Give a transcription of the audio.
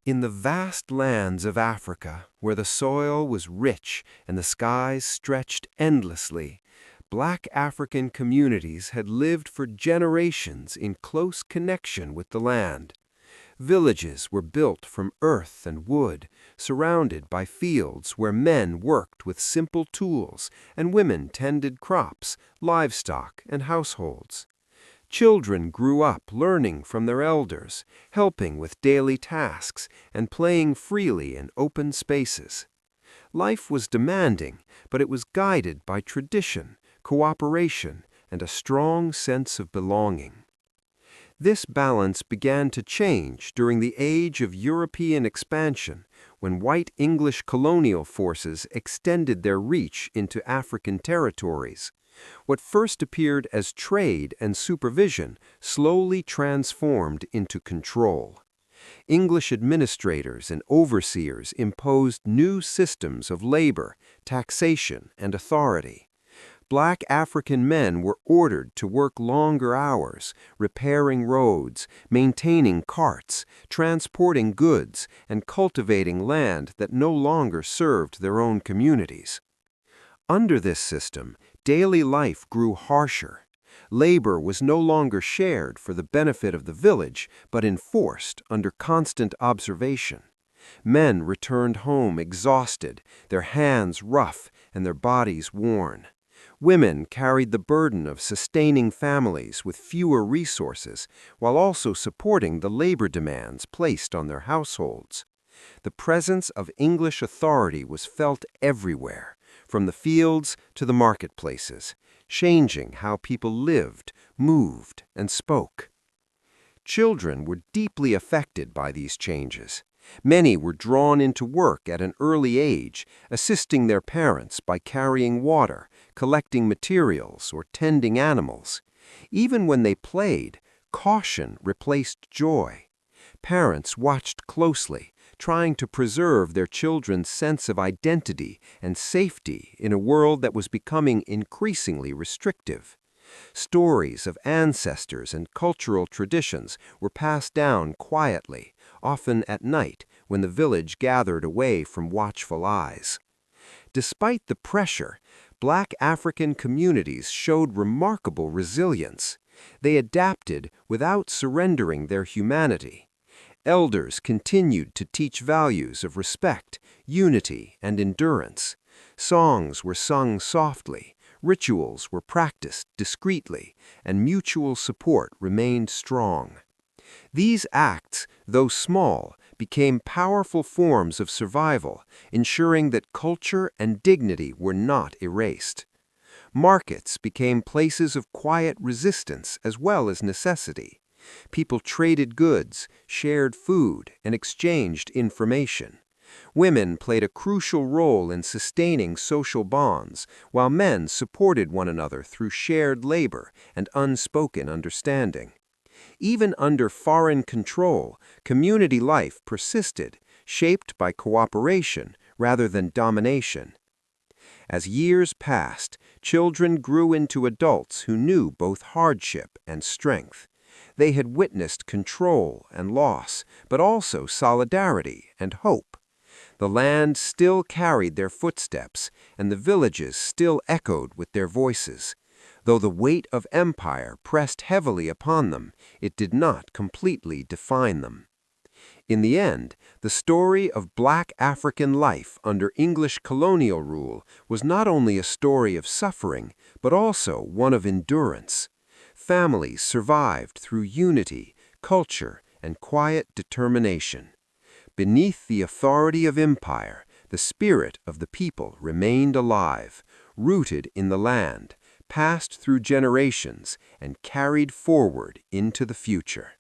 In the vast lands of Africa, where the soil was rich and the skies stretched endlessly, Black African communities had lived for generations in close connection with the land. Villages were built from earth and wood, surrounded by fields where men worked with simple tools and women tended crops, livestock, and households. Children grew up learning from their elders, helping with daily tasks, and playing freely in open spaces. Life was demanding, but it was guided by tradition, cooperation, and a strong sense of belonging. This balance began to change during the age of European expansion, when white English colonial forces extended their reach into African territories. What first appeared as trade and supervision slowly transformed into control. English administrators and overseers imposed new systems of labor, taxation, and authority. Black African men were ordered to work longer hours, repairing roads, maintaining carts, transporting goods, and cultivating land that no longer served their own communities. Under this system, daily life grew harsher. Labor was no longer shared for the benefit of the village, but enforced under constant observation. Men returned home exhausted, their hands rough and their bodies worn. Women carried the burden of sustaining families with fewer resources, while also supporting the labor demands placed on their households. The presence of English authority was felt everywhere, from the fields to the marketplaces, changing how people lived, moved, and spoke. Children were deeply affected by these changes. Many were drawn into work at an early age, assisting their parents by carrying water, collecting materials, or tending animals. Even when they played, caution replaced joy. Parents watched closely, trying to preserve their children's sense of identity and safety in a world that was becoming increasingly restrictive. Stories of ancestors and cultural traditions were passed down quietly, often at night when the village gathered away from watchful eyes. Despite the pressure, Black African communities showed remarkable resilience. They adapted without surrendering their humanity. Elders continued to teach values of respect, unity, and endurance. Songs were sung softly, rituals were practiced discreetly, and mutual support remained strong. These acts, though small, became powerful forms of survival, ensuring that culture and dignity were not erased. Markets became places of quiet resistance as well as necessity. People traded goods, shared food, and exchanged information. Women played a crucial role in sustaining social bonds, while men supported one another through shared labor and unspoken understanding. Even under foreign control, community life persisted, shaped by cooperation rather than domination. As years passed, children grew into adults who knew both hardship and strength. They had witnessed control and loss, but also solidarity and hope. The land still carried their footsteps, and the villages still echoed with their voices. Though the weight of empire pressed heavily upon them, it did not completely define them. In the end, the story of Black African life under English colonial rule was not only a story of suffering, but also one of endurance. Families survived through unity, culture, and quiet determination. Beneath the authority of empire, the spirit of the people remained alive, rooted in the land, passed through generations, and carried forward into the future.